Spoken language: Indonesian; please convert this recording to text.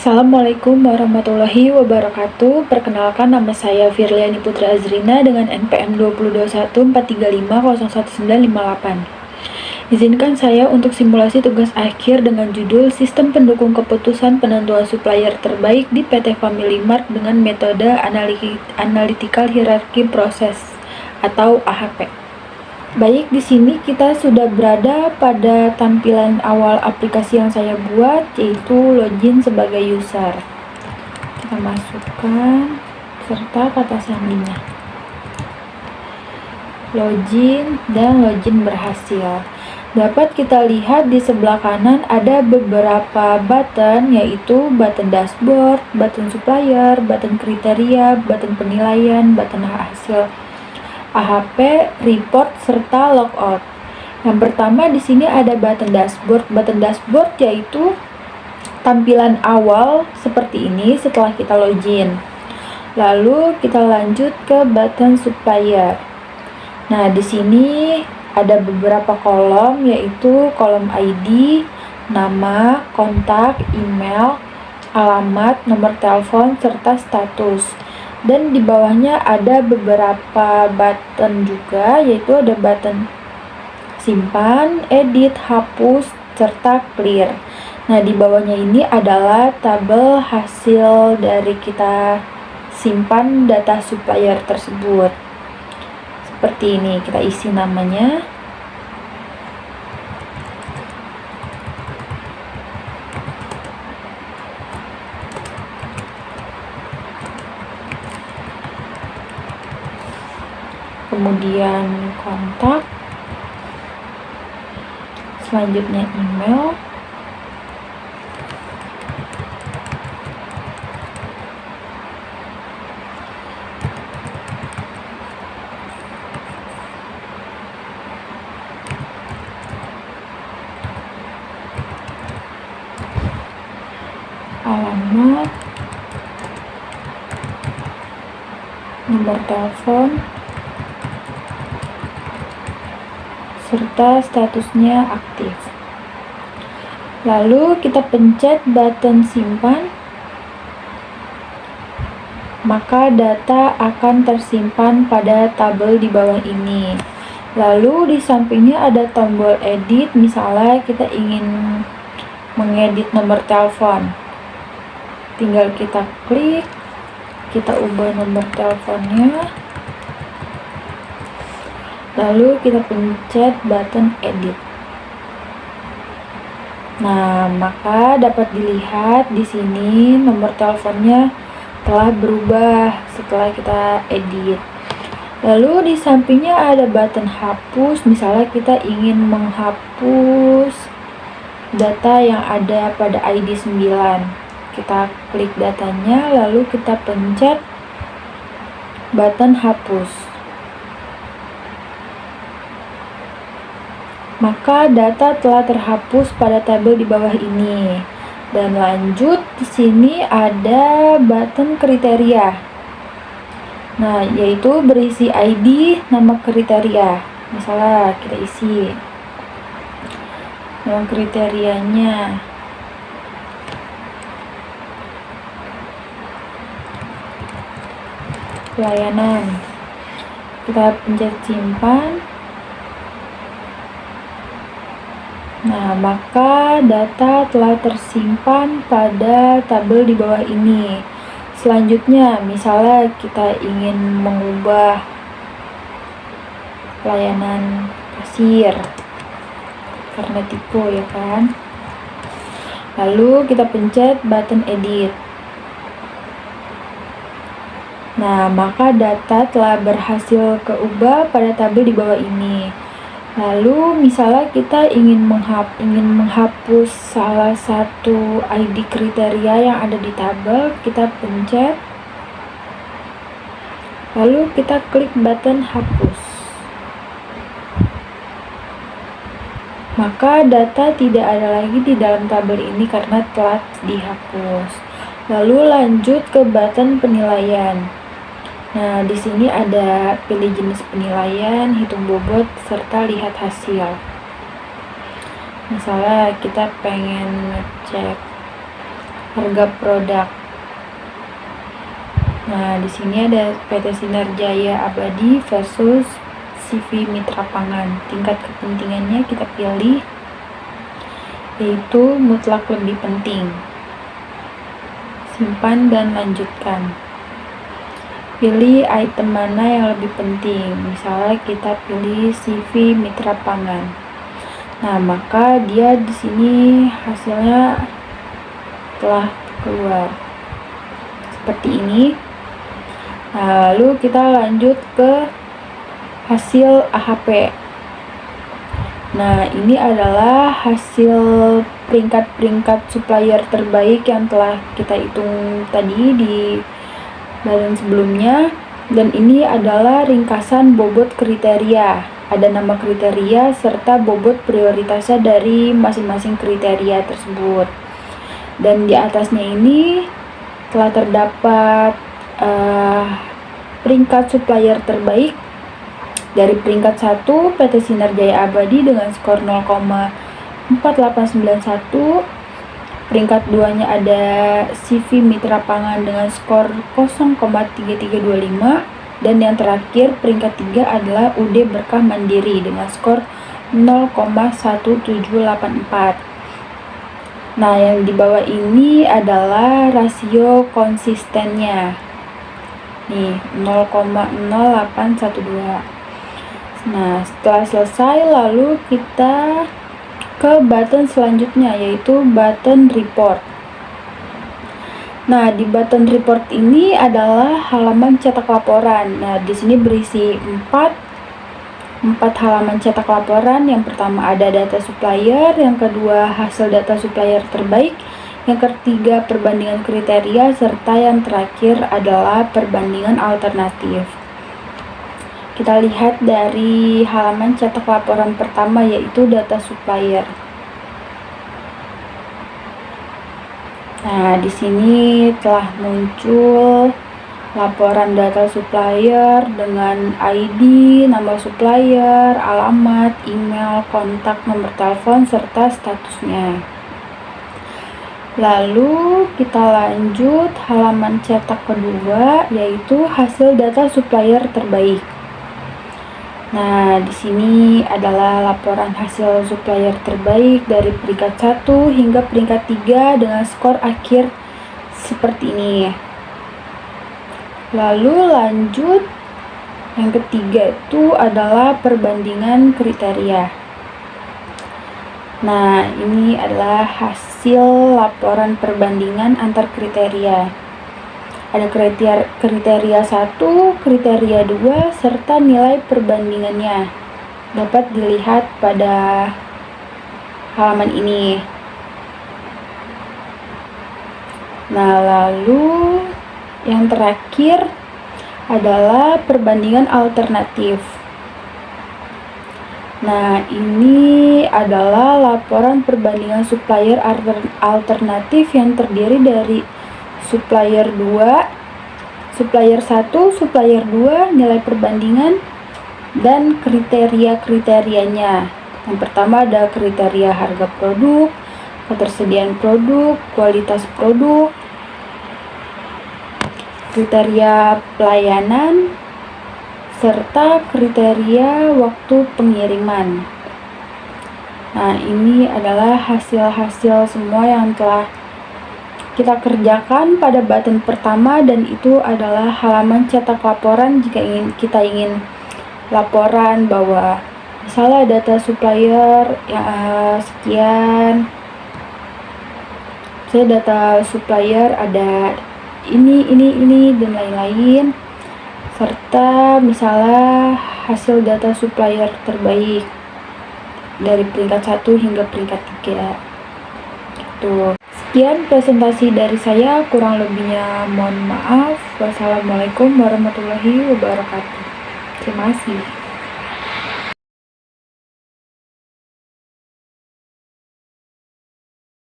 Assalamualaikum warahmatullahi wabarakatuh. Perkenalkan, nama saya Firliani Putri Azrina dengan NPM 202143501958. Izinkan saya untuk simulasi tugas akhir dengan judul Sistem Pendukung Keputusan Penentuan Supplier Terbaik di PT Family Mart dengan metode Analytical Hierarchy Process atau AHP. Baik, di sini kita sudah berada pada tampilan awal aplikasi yang saya buat, yaitu login sebagai user. Kita masukkan serta kata sandinya. Login dan login berhasil. Dapat kita lihat di sebelah kanan ada beberapa button, yaitu button dashboard, button supplier, button kriteria, button penilaian, button hasil AHP, report, serta logout. Yang pertama di sini ada button dashboard. Button dashboard yaitu tampilan awal seperti ini setelah kita login. Lalu kita lanjut ke button supplier. Nah, di sini ada beberapa kolom, yaitu kolom ID, nama, kontak, email, alamat, nomor telepon, serta status. Dan di bawahnya ada beberapa button juga, yaitu ada button simpan, edit, hapus, serta clear. Nah, di bawahnya ini adalah tabel hasil dari kita simpan data supplier tersebut. Seperti ini, kita isi namanya. Kemudian kontak, selanjutnya email, alamat, nomor telepon, serta statusnya aktif. Lalu kita pencet button simpan, maka data akan tersimpan pada tabel di bawah ini. Lalu di sampingnya ada tombol edit, misalnya kita ingin mengedit nomor telepon. Tinggal kita klik, kita ubah nomor teleponnya. Lalu kita pencet button edit. Nah, maka dapat dilihat di sini nomor teleponnya telah berubah setelah kita edit. Lalu di sampingnya ada button hapus, misalnya kita ingin menghapus data yang ada pada ID 9. Kita klik datanya, lalu kita pencet button hapus. Maka data telah terhapus pada tabel di bawah ini. Dan lanjut, di sini ada button kriteria. Nah, yaitu berisi ID, nama kriteria. Misalnya kita isi nama kriterianya. Pelayanan. Kita pencet simpan. Nah, maka data telah tersimpan pada tabel di bawah ini. Selanjutnya, misalnya kita ingin mengubah layanan kasir karena tipe, ya kan? Lalu kita pencet button edit. Nah, maka data telah berhasil keubah pada tabel di bawah ini. Lalu misalnya kita ingin menghapus salah satu ID kriteria yang ada di tabel, kita pencet, lalu kita klik button hapus. Maka data tidak ada lagi di dalam tabel ini karena telah dihapus. Lalu lanjut ke button penilaian. Nah, di sini ada pilih jenis penilaian, hitung bobot, serta lihat hasil. Misalnya kita pengen ngecek harga produk. Nah, di sini ada PT Sinar Jaya Abadi versus CV Mitra Pangan. Tingkat kepentingannya kita pilih, yaitu mutlak lebih penting. Simpan dan lanjutkan. Pilih item mana yang lebih penting. Misalnya kita pilih CV Mitra Pangan. Nah, maka dia di sini hasilnya telah keluar seperti ini. Nah, lalu kita lanjut ke hasil AHP. Nah, ini adalah hasil peringkat-peringkat supplier terbaik yang telah kita hitung tadi di bagian sebelumnya, dan ini adalah ringkasan bobot kriteria. Ada nama kriteria serta bobot prioritasnya dari masing-masing kriteria tersebut. Dan di atasnya ini telah terdapat peringkat supplier terbaik. Dari peringkat 1 PT Sinar Jaya Abadi dengan skor 0,4891. Peringkat 2-nya ada CV Mitra Pangan dengan skor 0,3325, dan yang terakhir peringkat 3 adalah UD Berkah Mandiri dengan skor 0,1784. Nah, yang di bawah ini adalah rasio konsistennya. Nih, 0,0812. Nah, setelah selesai lalu kita ke button selanjutnya, yaitu button report. Nah, di button report ini adalah halaman cetak laporan. Nah, di sini berisi 4 halaman cetak laporan. Yang pertama ada data supplier, yang kedua hasil data supplier terbaik, yang ketiga perbandingan kriteria, serta yang terakhir adalah perbandingan alternatif. Kita lihat dari halaman cetak laporan pertama, yaitu data supplier. Nah, di sini telah muncul laporan data supplier dengan ID, nama supplier, alamat, email, kontak, nomor telepon, serta statusnya. Lalu kita lanjut halaman cetak kedua, yaitu hasil data supplier terbaik. Nah, di sini adalah laporan hasil supplier terbaik dari peringkat 1 hingga peringkat 3 dengan skor akhir seperti ini. Lalu lanjut, yang ketiga itu adalah perbandingan kriteria. Nah, ini adalah hasil laporan perbandingan antar kriteria. Ada kriteria 1, kriteria 2, serta nilai perbandingannya. Dapat dilihat pada halaman ini. Nah, lalu yang terakhir adalah perbandingan alternatif. Nah, ini adalah laporan perbandingan supplier alternatif yang terdiri dari supplier 2, supplier 1, supplier 2, nilai perbandingan, dan kriteria-kriterianya. Yang pertama ada kriteria harga produk, ketersediaan produk, kualitas produk, kriteria pelayanan, serta kriteria waktu pengiriman. Nah, ini adalah hasil-hasil semua yang telah kita kerjakan pada button pertama, dan itu adalah halaman cetak laporan jika kita ingin laporan bahwa misalnya data supplier sekian, saya data supplier ada ini dan lain-lain, serta misalnya hasil data supplier terbaik dari peringkat 1 hingga peringkat 3. Tuh. Sekian presentasi dari saya, kurang lebihnya mohon maaf. Wassalamualaikum warahmatullahi wabarakatuh. Terima kasih.